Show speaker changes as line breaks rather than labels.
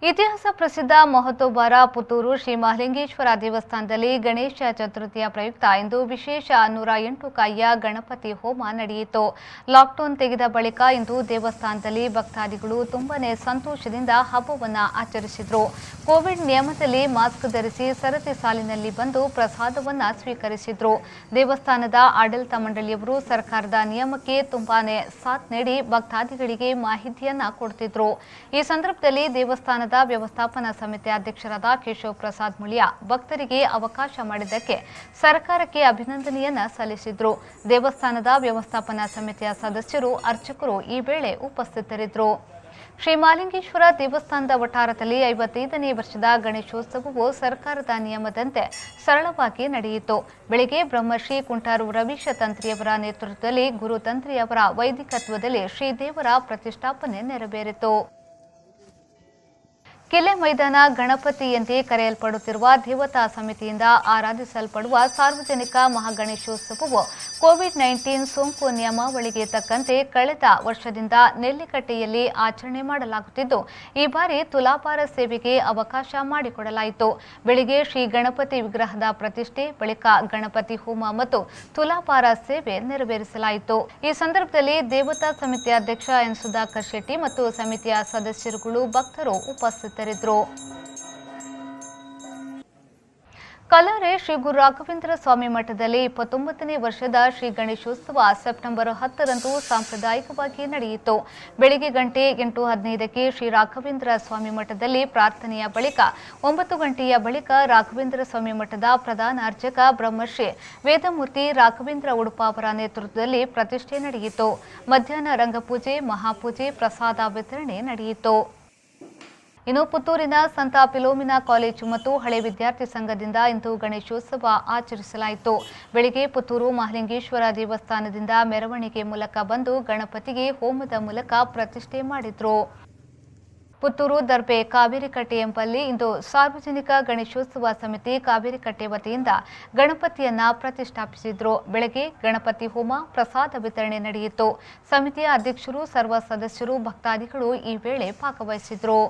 ಇತಿಹಾಸ ಪ್ರಸಿದ್ಧ ಮಹತೋಬಾರ ಪುತ್ತೂರು ಶ್ರೀ ಮಹಾಲಿಂಗೇಶ್ವರ ದೇವಸ್ಥಾನದಲ್ಲಿ ಗಣೇಶ ಚತುರ್ಥಿಯ ಪ್ರಯುಕ್ತ ಇಂದು ವಿಶೇಷ 108 ಕಾಯಿಯ ಗಣಪತಿ ಹೋಮ ನಡೆಯಿತು. ಲಾಕ್ಡೌನ್ ತೆಗೆದ ಬಳಿಕ ಇಂದು ದೇವಸ್ಥಾನದಲ್ಲಿ ಭಕ್ತಾದಿಗಳು ತುಂಬನೇ ಸಂತೋಷದಿಂದ ಹಬ್ಬವನ್ನು ಆಚರಿಸಿದರು. ಕೋವಿಡ್ ನಿಯಮದಲ್ಲಿ ಮಾಸ್ಕ್ ಧರಿಸಿ ಸರತಿ ಸಾಲಿನಲ್ಲಿ ಬಂದು ಪ್ರಸಾದವನ್ನು ಸ್ವೀಕರಿಸಿದರು. ದೇವಸ್ಥಾನದ ಆಡಳಿತ ಮಂಡಳಿಯವರು ಸರ್ಕಾರದ ನಿಯಮಕ್ಕೆ ತುಂಬಾನೇ ಸಾಥ್ ನೀಡಿ ಭಕ್ತಾದಿಗಳಿಗೆ ಮಾಹಿತಿಯನ್ನ ಕೊಡುತ್ತಿದ್ದರು. ಈ ಸಂದರ್ಭದಲ್ಲಿ ದೇವಸ್ಥಾನದ ವ್ಯವಸ್ಥಾಪನಾ ಸಮಿತಿ ಅಧ್ಯಕ್ಷರಾದ ಕೇಶವ್ ಪ್ರಸಾದ್ ಮುಳಿಯ ಭಕ್ತರಿಗೆ ಅವಕಾಶ ಮಾಡಿದ್ದಕ್ಕೆ ಸರ್ಕಾರಕ್ಕೆ ಅಭಿನಂದನೆಯನ್ನ ಸಲ್ಲಿಸಿದರು. ದೇವಸ್ಥಾನದ ವ್ಯವಸ್ಥಾಪನಾ ಸಮಿತಿಯ ಸದಸ್ಯರು, ಅರ್ಚಕರು ಈ ವೇಳೆ ಉಪಸ್ಥಿತರಿದ್ದರು. ಶ್ರೀ ಮಹಾಲಿಂಗೇಶ್ವರ ದೇವಸ್ಥಾನದ ವಠಾರದಲ್ಲಿ 55ನೇ ವರ್ಷದ ಗಣೇಶೋತ್ಸವವು ಸರ್ಕಾರದ ನಿಯಮದಂತೆ ಸರಳವಾಗಿ ನಡೆಯಿತು. ಬೆಳಗ್ಗೆ ಬ್ರಹ್ಮಶ್ರೀ ಕುಂಟಾರು ರವೀಶ ತಂತ್ರಿಯವರ ನೇತೃತ್ವದಲ್ಲಿ ಗುರುತಂತ್ರಿಯವರ ವೈದಿಕತ್ವದಲ್ಲಿ ಶ್ರೀದೇವರ ಪ್ರತಿಷ್ಠಾಪನೆ ನೆರವೇರಿತು. ಕಿಲೆ ಮೈದಾನ ಗಣಪತಿ ಎಂದೇ ಕರೆಯಲ್ಪಡುತ್ತಿರುವ ದೇವತಾ ಸಮಿತಿಯಿಂದ ಆರಾಧಿಸಲ್ಪಡುವ ಸಾರ್ವಜನಿಕ ಮಹಾಗಣೇಶೋತ್ಸವವು ಕೋವಿಡ್-19 ಸೋಂಕು ನಿಯಮಾವಳಿಗೆ ತಕ್ಕಂತೆ ಕಳೆದ ವರ್ಷದಿಂದ ನೆಲ್ಲಿಕಟ್ಟೆಯಲ್ಲಿ ಆಚರಣೆ ಮಾಡಲಾಗುತ್ತಿದ್ದು, ಈ ಬಾರಿ ತುಲಾಭಾರ ಸೇವೆಗೆ ಅವಕಾಶ ಮಾಡಿಕೊಡಲಾಯಿತು. ಬೆಳಿಗ್ಗೆ ಶ್ರೀ ಗಣಪತಿ ವಿಗ್ರಹದ ಪ್ರತಿಷ್ಠೆ, ಬಳಿಕ ಗಣಪತಿ ಹೋಮ ಮತ್ತು ತುಲಾಭಾರ ಸೇವೆ ನೆರವೇರಿಸಲಾಯಿತು. ಈ ಸಂದರ್ಭದಲ್ಲಿ ದೇವತಾ ಸಮಿತಿಯ ಅಧ್ಯಕ್ಷ ಎನ್ ಸುಧಾಕರ್ ಶೆಟ್ಟಿ ಮತ್ತು ಸಮಿತಿಯ ಸದಸ್ಯರುಗಳು, ಭಕ್ತರು ಉಪಸ್ಥಿತರಿದ್ದರು. ಕಲಾರೆ ಶ್ರೀ ಗುರು ರಾಘವೇಂದ್ರ ಸ್ವಾಮಿ ಮಠದಲ್ಲಿ 29ನೇ ವರ್ಷದ ಶ್ರೀ ಗಣೇಶೋತ್ಸವ ಸೆಪ್ಟೆಂಬರ್ 10ರಂದು ಸಾಂಪ್ರದಾಯಿಕವಾಗಿ ನಡೆಯಿತು. ಬೆಳಿಗ್ಗೆ ಗಂಟೆ 8:15ಕ್ಕೆ ಶ್ರೀ ರಾಘವೇಂದ್ರ ಸ್ವಾಮಿ ಮಠದಲ್ಲಿ ಪ್ರಾರ್ಥನೆಯ ಬಳಿಕ 9 ಗಂಟೆಯ ಬಳಿಕ ರಾಘವೇಂದ್ರ ಸ್ವಾಮಿ ಮಠದ ಪ್ರಧಾನ ಅರ್ಚಕ ಬ್ರಹ್ಮಶ್ರೀ ವೇದಮೂರ್ತಿ ರಾಘವೇಂದ್ರ ಉಡುಪ ಅವರ ನೇತೃತ್ವದಲ್ಲಿ ಪ್ರತಿಷ್ಠೆ ನಡೆಯಿತು. ಮಧ್ಯಾಹ್ನ ರಂಗಪೂಜೆ, ಮಹಾಪೂಜೆ, ಪ್ರಸಾದ ವಿತರಣೆ ನಡೆಯಿತು. ಇನ್ನು ಪುತ್ತೂರಿನ ಸಂತ ಫಿಲೋಮಿನಾ ಕಾಲೇಜು ಮತ್ತು ಹಳೆ ವಿದ್ಯಾರ್ಥಿ ಸಂಘದಿಂದ ಇಂದು ಗಣೇಶೋತ್ಸವ ಆಚರಿಸಲಾಯಿತು. ಬೆಳಿಗ್ಗೆ ಪುತ್ತೂರು ಮಹಾಲಿಂಗೇಶ್ವರ ದೇವಸ್ಥಾನದಿಂದ ಮೆರವಣಿಗೆ ಮೂಲಕ ಬಂದು ಗಣಪತಿಗೆ ಹೋಮದ ಮೂಲಕ ಪ್ರತಿಷ್ಠೆ ಮಾಡಿದ್ರು. ಪುತ್ತೂರು ದರ್ಬೆ ಕಾವೇರಿಕಟ್ಟೆ ಎಂಬಲ್ಲಿ ಇಂದು ಸಾರ್ವಜನಿಕ ಗಣೇಶೋತ್ಸವ ಸಮಿತಿ ಕಾವೇರಿಕಟ್ಟೆ ವತಿಯಿಂದ ಗಣಪತಿಯನ್ನ ಪ್ರತಿಷ್ಠಾಪಿಸಿದ್ರು. ಬೆಳಗ್ಗೆ ಗಣಪತಿ ಹೋಮ, ಪ್ರಸಾದ ವಿತರಣೆ ನಡೆಯಿತು. ಸಮಿತಿಯ ಅಧ್ಯಕ್ಷರು, ಸರ್ವ ಸದಸ್ಯರು, ಭಕ್ತಾದಿಗಳು ಈ ವೇಳೆ ಭಾಗವಹಿಸಿದ್ರು.